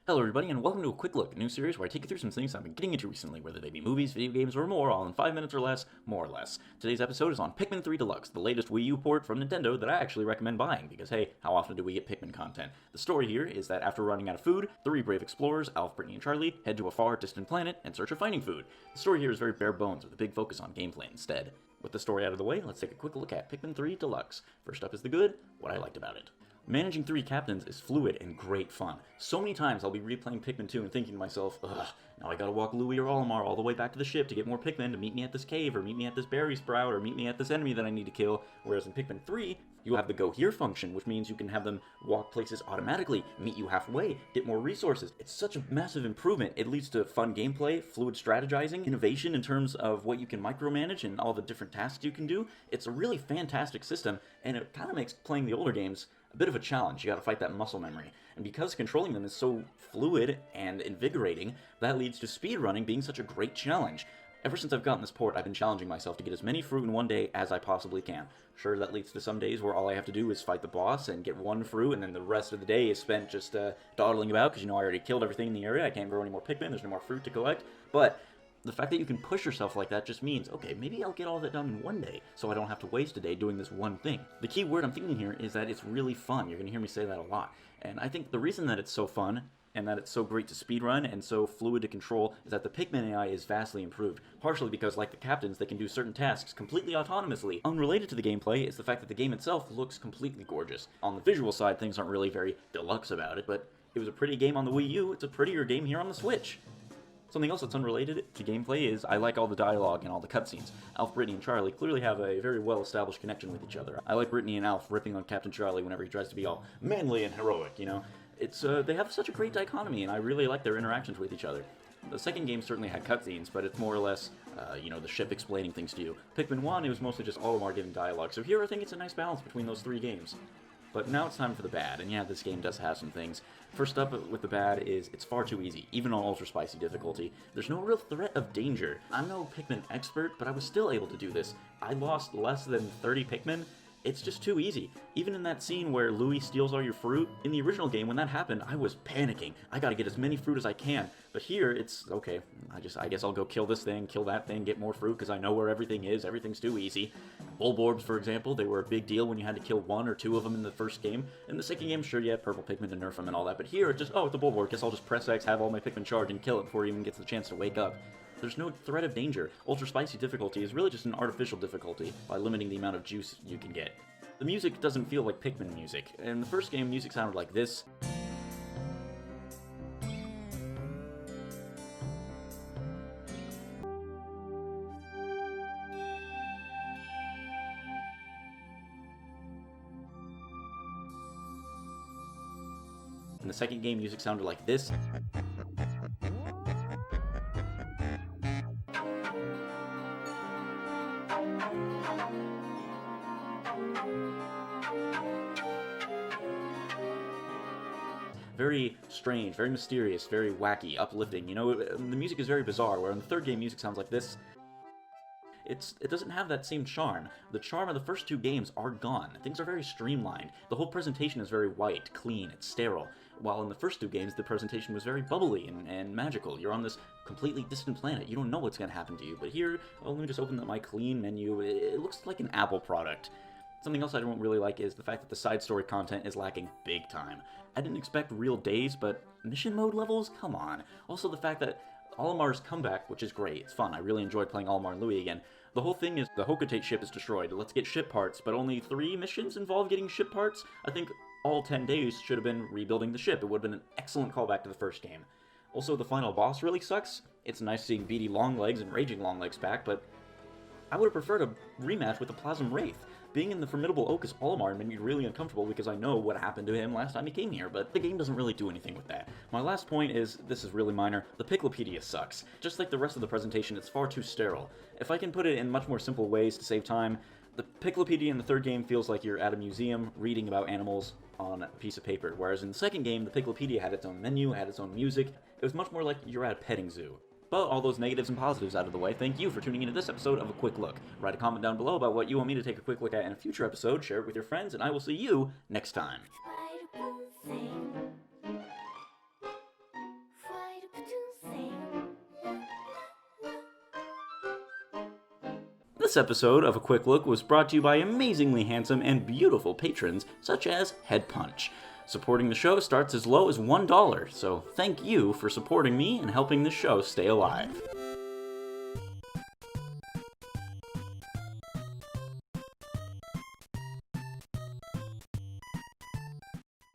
Hello everybody and welcome to a quick look, a new series where I take you through some things I've been getting into recently, whether they be movies, video games, or more, all in 5 minutes or less, more or less. Today's episode is on Pikmin 3 Deluxe, the latest Wii U port from Nintendo that I actually recommend buying, because hey, how often do we get Pikmin content? The story here is that after running out of food, 3 brave explorers, Alf, Brittany, and Charlie, head to a far distant planet in search of finding food. The story here is very bare bones, with a big focus on gameplay instead. With the story out of the way, let's take a quick look at Pikmin 3 Deluxe. First up is the good, what I liked about it. Managing 3 captains is fluid and great fun. So many times I'll be replaying Pikmin 2 and thinking to myself, ugh, now I gotta walk Louie or Olimar all the way back to the ship to get more Pikmin to meet me at this cave, or meet me at this berry sprout, or meet me at this enemy that I need to kill. Whereas in Pikmin 3, you have the go here function, which means you can have them walk places automatically, meet you halfway, get more resources. It's such a massive improvement. It leads to fun gameplay, fluid strategizing, innovation in terms of what you can micromanage and all the different tasks you can do. It's a really fantastic system, and it kind of makes playing the older games a bit of a challenge. You gotta fight that muscle memory. And because controlling them is so fluid and invigorating, that leads to speedrunning being such a great challenge. Ever since I've gotten this port, I've been challenging myself to get as many fruit in one day as I possibly can. Sure, that leads to some days where all I have to do is fight the boss and get one fruit, and then the rest of the day is spent just dawdling about, because I already killed everything in the area, I can't grow any more Pikmin, there's no more fruit to collect. But the fact that you can push yourself like that just means, okay, maybe I'll get all that done in one day, so I don't have to waste a day doing this one thing. The key word I'm thinking here is that it's really fun. You're going to hear me say that a lot. And I think the reason that it's so fun, and that it's so great to speedrun and so fluid to control, is that the Pikmin AI is vastly improved. Partially because, like the captains, they can do certain tasks completely autonomously. Unrelated to the gameplay is the fact that the game itself looks completely gorgeous. On the visual side, things aren't really very deluxe about it, but it was a pretty game on the Wii U, it's a prettier game here on the Switch. Something else that's unrelated to gameplay is I like all the dialogue and all the cutscenes. Alf, Brittany, and Charlie clearly have a very well-established connection with each other. I like Brittany and Alf ripping on Captain Charlie whenever he tries to be all manly and heroic, you know? They have such a great dichotomy, and I really like their interactions with each other. The second game certainly had cutscenes, but it's more or less, the ship explaining things to you. Pikmin 1, it was mostly just Olimar giving dialogue, so here I think it's a nice balance between those 3 games. But now it's time for the bad, and yeah, this game does have some things. First up with the bad is it's far too easy, even on ultra spicy difficulty. There's no real threat of danger. I'm no Pikmin expert, but I was still able to do this. I lost less than 30 Pikmin. It's just too easy. Even in that scene where Louie steals all your fruit, in the original game, when that happened, I was panicking. I gotta get as many fruit as I can. But here, it's, okay, I guess I'll go kill this thing, kill that thing, get more fruit, because I know where everything is. Everything's too easy. Bulborbs, for example, they were a big deal when you had to kill 1 or 2 of them in the first game. In the second game, sure, you had purple Pikmin to nerf them and all that, but here, it's just, oh, it's a Bulborb, guess I'll just press X, have all my Pikmin charge, and kill it before it even gets the chance to wake up. There's no threat of danger. Ultra spicy difficulty is really just an artificial difficulty by limiting the amount of juice you can get. The music doesn't feel like Pikmin music. In the first game, music sounded like this. In the second game, music sounded like this. Very strange, very mysterious, very wacky, uplifting. The music is very bizarre, where in the third game, music sounds like this. It doesn't have that same charm. The charm of the first 2 games are gone. Things are very streamlined. The whole presentation is very white, clean, it's sterile. While in the first 2 games, the presentation was very bubbly and magical. You're on this completely distant planet. You don't know what's going to happen to you. But here, let me just open up my clean menu. It looks like an Apple product. Something else I don't really like is the fact that the side story content is lacking big time. I didn't expect real days, but mission mode levels? Come on. Also the fact that Olimar's comeback, which is great, it's fun, I really enjoyed playing Olimar and Louie again. The whole thing is the Hocotate ship is destroyed, let's get ship parts, but only 3 missions involve getting ship parts? I think all 10 days should have been rebuilding the ship. It would have been an excellent callback to the first game. Also, the final boss really sucks. It's nice seeing Beady Longlegs and Raging Longlegs back, but I would have preferred a rematch with the Plasm Wraith. Being in the Formidable Oak as Olimar made me really uncomfortable because I know what happened to him last time he came here, but the game doesn't really do anything with that. My last point is, this is really minor, the Piclopedia sucks. Just like the rest of the presentation, it's far too sterile. If I can put it in much more simple ways to save time, the Piclopedia in the third game feels like you're at a museum reading about animals on a piece of paper, whereas in the second game, the Piclopedia had its own menu, had its own music. It was much more like you're at a petting zoo. But all those negatives and positives out of the way, thank you for tuning into this episode of A Quick Look. Write a comment down below about what you want me to take a quick look at in a future episode, share it with your friends, and I will see you next time. This episode of A Quick Look was brought to you by amazingly handsome and beautiful patrons such as Head Punch. Supporting the show starts as low as $1, so thank you for supporting me and helping the show stay alive.